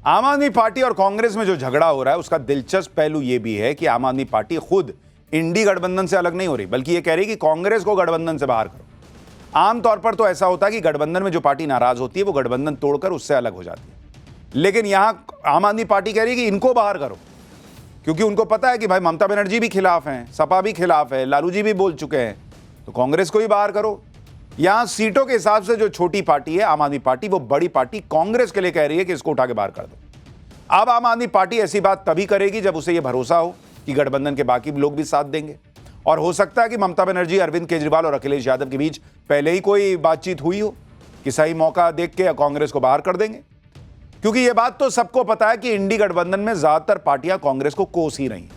आम आदमी पार्टी और कांग्रेस में जो झगड़ा हो रहा है उसका दिलचस्प पहलू यह भी है कि आम आदमी पार्टी खुद इंडी गठबंधन से अलग नहीं हो रही, बल्कि यह कह रही है कि कांग्रेस को गठबंधन से बाहर करो। आमतौर पर तो ऐसा होता है कि गठबंधन में जो पार्टी नाराज होती है वो गठबंधन तोड़कर उससे अलग हो जाती है, लेकिन यहां आम आदमी पार्टी कह रही है कि इनको बाहर करो, क्योंकि उनको पता है कि भाई ममता बनर्जी भी खिलाफ हैं, सपा भी खिलाफ है, लालू जी भी बोल चुके हैं, तो कांग्रेस को ही बाहर करो। यहां सीटों के हिसाब से जो छोटी पार्टी है आम आदमी पार्टी, वो बड़ी पार्टी कांग्रेस के लिए कह रही है कि इसको उठा के बाहर कर दो। अब आम आदमी पार्टी ऐसी बात तभी करेगी जब उसे यह भरोसा हो कि गठबंधन के बाकी लोग भी साथ देंगे, और हो सकता है कि ममता बनर्जी, अरविंद केजरीवाल और अखिलेश यादव के बीच पहले ही कोई बातचीत हुई हो कि सही मौका देख के कांग्रेस को बाहर कर देंगे, क्योंकि यह बात तो सबको पता है कि इंडी गठबंधन में ज्यादातर पार्टियां कांग्रेस को कोस ही रही।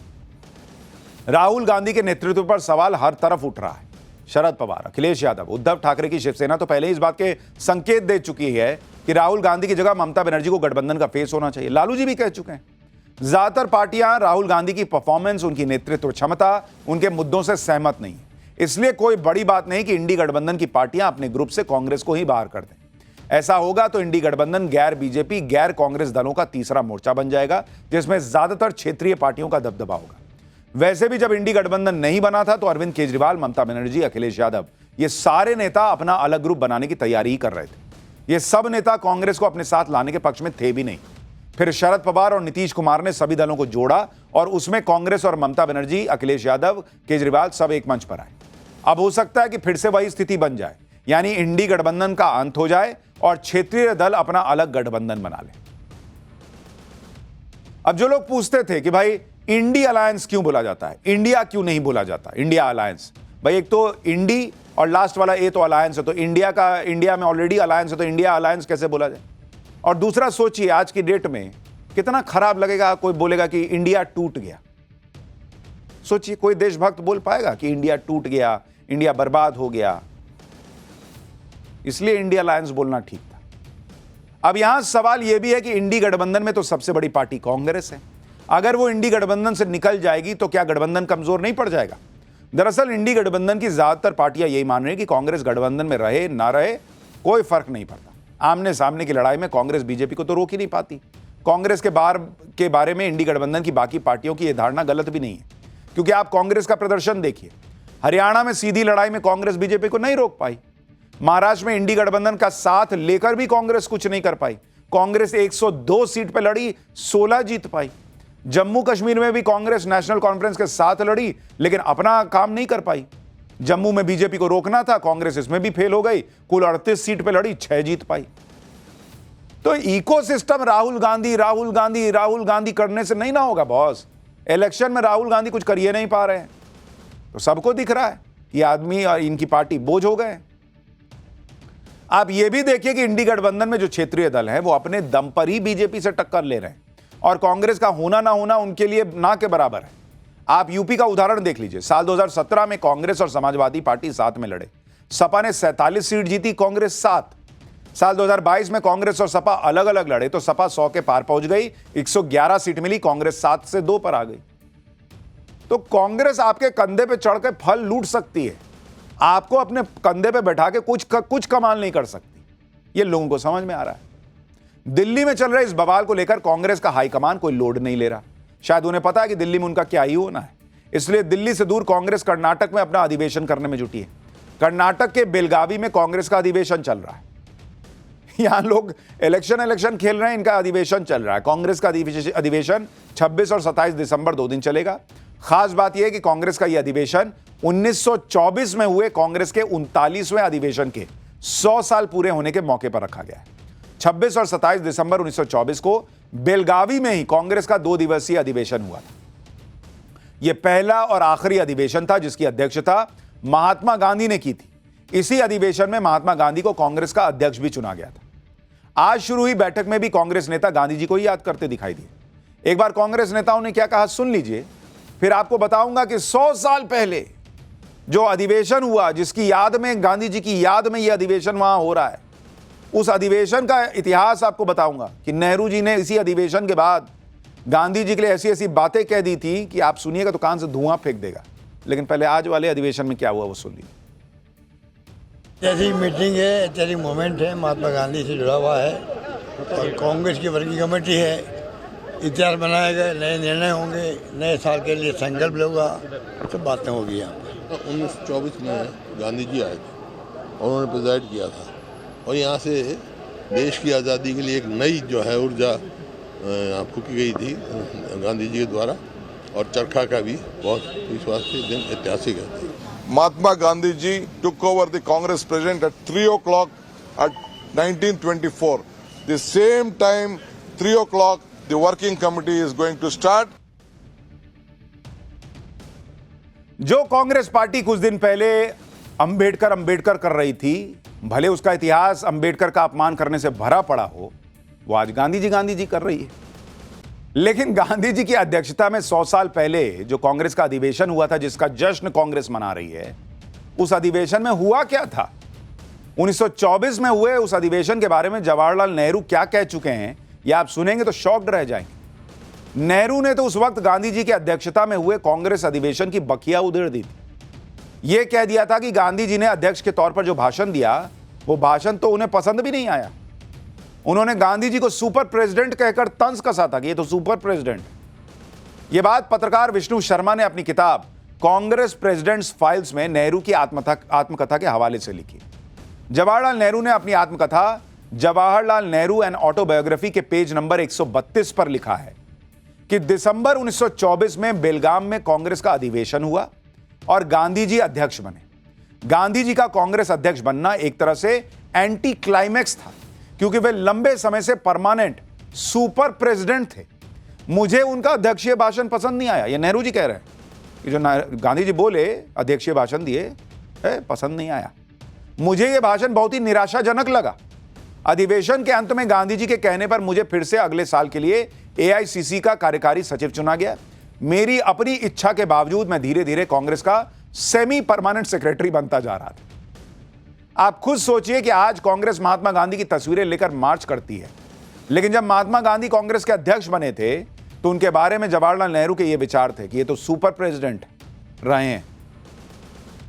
राहुल गांधी के नेतृत्व पर सवाल हर तरफ उठ रहा है। शरद पवार, अखिलेश यादव, उद्धव ठाकरे की शिवसेना तो पहले ही इस बात के संकेत दे चुकी है कि राहुल गांधी की जगह ममता बनर्जी को गठबंधन का फेस होना चाहिए। लालू जी भी कह चुके हैं। ज्यादातर पार्टियां राहुल गांधी की परफॉर्मेंस, उनकी नेतृत्व क्षमता, उनके मुद्दों से सहमत नहीं, इसलिए कोई बड़ी बात नहीं कि इंडी गठबंधन की पार्टियां अपने ग्रुप से कांग्रेस को ही बाहर कर दें। ऐसा होगा तो इंडी गठबंधन गैर बीजेपी, गैर कांग्रेस दलों का तीसरा मोर्चा बन जाएगा, जिसमें ज्यादातर क्षेत्रीय पार्टियों का दबदबा होगा। वैसे भी जब इंडी गठबंधन नहीं बना था तो अरविंद केजरीवाल, ममता बनर्जी, अखिलेश यादव, ये सारे नेता अपना अलग ग्रुप बनाने की तैयारी ही कर रहे थे। ये सब नेता कांग्रेस को अपने साथ लाने के पक्ष में थे भी नहीं। फिर शरद पवार और नीतीश कुमार ने सभी दलों को जोड़ा और उसमें कांग्रेस और ममता बनर्जी, अखिलेश यादव, केजरीवाल सब एक मंच पर आए। अब हो सकता है कि फिर से वही स्थिति बन जाए, यानी इंडी गठबंधन का अंत हो जाए और क्षेत्रीय दल अपना अलग गठबंधन बना ले। अब जो लोग पूछते थे कि भाई इंडी अलायंस क्यों बोला जाता है, इंडिया क्यों नहीं बोला जाता, इंडिया अलायंस, भाई एक तो इंडी और लास्ट वाला ए तो अलायंस है, तो इंडिया में ऑलरेडी अलायंस है, तो इंडिया अलायंस कैसे बोला जाए। और दूसरा सोचिए, आज की डेट में कितना खराब लगेगा कोई बोलेगा कि इंडिया टूट गया। सोचिए, कोई देशभक्त बोल पाएगा कि इंडिया टूट गया, इंडिया बर्बाद हो गया। इसलिए इंडिया अलायंस बोलना ठीक था। अब यहां सवाल यह भी है कि इंडी गठबंधन में तो सबसे बड़ी पार्टी कांग्रेस है। अगर वो इंडी गठबंधन से निकल जाएगी तो क्या गठबंधन कमजोर नहीं पड़ जाएगा। दरअसल इंडी गठबंधन की ज्यादातर पार्टियां यही मान रही हैं कि कांग्रेस गठबंधन में रहे ना रहे कोई फर्क नहीं पड़ता। आमने सामने की लड़ाई में कांग्रेस बीजेपी को तो रोक ही नहीं पाती। कांग्रेस के बारे में इंडी गठबंधन की बाकी पार्टियों की यह धारणा गलत भी नहीं है, क्योंकि आप कांग्रेस का प्रदर्शन देखिए। हरियाणा में सीधी लड़ाई में कांग्रेस बीजेपी को नहीं रोक पाई। महाराष्ट्र में इंडी गठबंधन का साथ लेकर भी कांग्रेस कुछ नहीं कर पाई। कांग्रेस 102 सीट पर लड़ी, 16 जीत पाई। जम्मू कश्मीर में भी कांग्रेस नेशनल कॉन्फ्रेंस के साथ लड़ी, लेकिन अपना काम नहीं कर पाई। जम्मू में बीजेपी को रोकना था, कांग्रेस इसमें भी फेल हो गई। कुल 38 सीट पे लड़ी, 6 जीत पाई। तो इकोसिस्टम राहुल गांधी राहुल गांधी राहुल गांधी करने से नहीं ना होगा बॉस। इलेक्शन में राहुल गांधी कुछ करिए नहीं पा रहे हैं, तो सबको दिख रहा है ये आदमी और इनकी पार्टी बोझ हो गए। आप ये भी देखिए कि इंडी गठबंधन में जो क्षेत्रीय दल हैं वो अपने दम पर ही बीजेपी से टक्कर ले रहे हैं, और कांग्रेस का होना ना होना उनके लिए ना के बराबर है। आप यूपी का उदाहरण देख लीजिए। साल 2017 में कांग्रेस और समाजवादी पार्टी साथ में लड़े। सपा ने 47 सीट जीती, कांग्रेस 7। साल 2022 में कांग्रेस और सपा अलग अलग लड़े तो सपा 100 के पार पहुंच गई, 111 सीट मिली, कांग्रेस 7 से 2 पर आ गई। तो कांग्रेस आपके कंधे पे चढ़ के फल लूट सकती है, आपको अपने कंधे पे बैठा के कुछ कमाल नहीं कर सकती। ये लोगों को समझ में आ रहा है। दिल्ली में चल रहे इस बवाल को लेकर कांग्रेस का हाईकमान कोई लोड नहीं ले रहा। शायद उन्हें पता है कि दिल्ली में उनका क्या ही होना है, इसलिए दिल्ली से दूर कांग्रेस कर्नाटक में अपना अधिवेशन करने में जुटी है। कर्नाटक के बेलगावी में कांग्रेस का अधिवेशन चल रहा है। यहां लोग इलेक्शन खेल रहे हैं, इनका अधिवेशन चल रहा है। कांग्रेस का अधिवेशन 26 और 27 दिसंबर 2 दिन चलेगा। खास बात यह है कि कांग्रेस का यह अधिवेशन 1924 में हुए कांग्रेस के 39वें अधिवेशन के 100 साल पूरे होने के मौके पर रखा गया है। 26 और 27 दिसंबर 1924 को बेलगावी में ही कांग्रेस का 2 दिवसीय अधिवेशन हुआ था। यह पहला और आखिरी अधिवेशन था जिसकी अध्यक्षता महात्मा गांधी ने की थी। इसी अधिवेशन में महात्मा गांधी को कांग्रेस का अध्यक्ष भी चुना गया था। आज शुरू हुई बैठक में भी कांग्रेस नेता गांधी जी को ही याद करते दिखाई दिए। एक बार कांग्रेस नेताओं ने क्या कहा सुन लीजिए, फिर आपको बताऊंगा कि 100 साल पहले जो अधिवेशन हुआ, जिसकी याद में, गांधी जी की याद में यह अधिवेशन वहां हो रहा है, उस अधिवेशन का इतिहास आपको बताऊंगा कि नेहरू जी ने इसी अधिवेशन के बाद गांधी जी के लिए ऐसी ऐसी बातें कह दी थी कि आप सुनिएगा तो कान से धुआं फेंक देगा। लेकिन पहले आज वाले अधिवेशन में क्या हुआ वो सुन लीजिए। ऐसी मीटिंग है, ऐसी मोमेंट है, महात्मा गांधी से जुड़ा हुआ है। और कांग्रेस की वर्किंग कमेटी है, इतिहास बनाए गए, नए निर्णय होंगे, नए साल के लिए संकल्प होगा, सब बातें होगी यहाँ पर। 1924 में गांधी जी आए थे और उन्होंने प्रिजाइड किया था और यहाँ से देश की आज़ादी के लिए एक नई जो है ऊर्जा फूकी गई थी गांधी जी के द्वारा, और चरखा का भी बहुत विश्वास के दिन ऐतिहासिक है। Mahatma Gandhi ji took over the Congress president at 3 o'clock at 1924. The same time, 3 o'clock, the working committee is going to start. जो कांग्रेस पार्टी कुछ दिन पहले अंबेडकर कर रही थी, भले उसका इतिहास अंबेडकर का अपमान करने से भरा पड़ा हो, वो आज गांधी जी कर रही है। लेकिन गांधी जी की अध्यक्षता में 100 साल पहले जो कांग्रेस का अधिवेशन हुआ था, जिसका जश्न कांग्रेस मना रही है, उस अधिवेशन में हुआ क्या था? 1924 में हुए उस अधिवेशन के बारे में जवाहरलाल नेहरू क्या कह चुके हैं, यह आप सुनेंगे तो शॉक्ड रह जाएंगे। नेहरू ने तो उस वक्त गांधी जी की अध्यक्षता में हुए कांग्रेस अधिवेशन की बखिया उधेड़ दी थी। यह कह दिया था कि गांधी जी ने अध्यक्ष के तौर पर जो भाषण दिया, वो भाषण तो उन्हें पसंद भी नहीं आया। उन्होंने गांधी जी को सुपर प्रेसिडेंट कहकर तंज कसा था कि ये तो सुपर प्रेसिडेंट। यह बात पत्रकार विष्णु शर्मा ने अपनी किताब कांग्रेस प्रेसिडेंट्स फाइल्स में नेहरू की आत्मकथा के हवाले से लिखी। जवाहरलाल नेहरू ने अपनी आत्मकथा जवाहरलाल नेहरू एंड ऑटोबायोग्राफी के पेज नंबर 132 पर लिखा है कि दिसंबर 1924 में बेलगाम में कांग्रेस का अधिवेशन हुआ और गांधी जी अध्यक्ष बने। गांधी जी का कांग्रेस अध्यक्ष बनना एक तरह से एंटी क्लाइमैक्स था, क्योंकि वे लंबे समय से परमानेंट सुपर प्रेसिडेंट थे। मुझे उनका अध्यक्षीय भाषण पसंद नहीं आया, ये नेहरू जी कह रहे हैं कि जो गांधी जी बोले, अध्यक्षीय भाषण दिए, पसंद नहीं आया। मुझे यह भाषण बहुत ही निराशाजनक लगा। अधिवेशन के अंत में गांधी जी के कहने पर मुझे फिर से अगले साल के लिए एआईसीसी का कार्यकारी सचिव चुना गया। मेरी अपनी इच्छा के बावजूद मैं धीरे धीरे कांग्रेस का सेमी परमानेंट सेक्रेटरी बनता जा रहा था। आप खुद सोचिए कि आज कांग्रेस महात्मा गांधी की तस्वीरें लेकर मार्च करती है, लेकिन जब महात्मा गांधी कांग्रेस के अध्यक्ष बने थे तो उनके बारे में जवाहरलाल नेहरू के ये विचार थे कि ये तो सुपर प्रेसिडेंट रहे हैं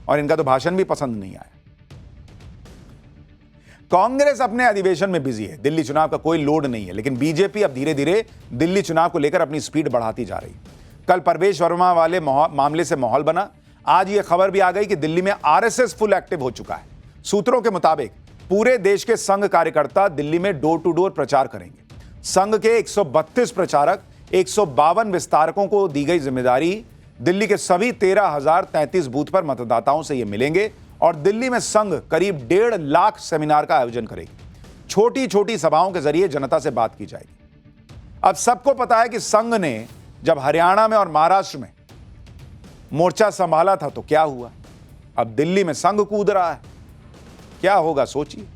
और इनका तो भाषण भी पसंद नहीं आया। कांग्रेस अपने अधिवेशन में बिजी है, दिल्ली चुनाव का कोई लोड नहीं है, लेकिन बीजेपी अब धीरे धीरे दिल्ली चुनाव को लेकर अपनी स्पीड बढ़ाती जा रही। कल परवेश वर्मा वाले मामले से माहौल बना। आज यह खबर भी आ गई कि दिल्ली में आरएसएस फुल एक्टिव हो चुका है। सूत्रों के मुताबिक पूरे देश के संघ कार्यकर्ता दिल्ली में डोर टू डोर प्रचार करेंगे। संघ के 132 प्रचारक, 152 विस्तारकों को दी गई जिम्मेदारी। दिल्ली के सभी 13,033 बूथ पर मतदाताओं से ये मिलेंगे और दिल्ली में संघ करीब 1.5 लाख सेमिनार का आयोजन करेगी। छोटी छोटी सभाओं के जरिए जनता से बात की जाएगी। अब सबको पता है कि संघ ने जब हरियाणा में और महाराष्ट्र में मोर्चा संभाला था तो क्या हुआ। अब दिल्ली में संघ कूद रहा है, क्या होगा सोचिए।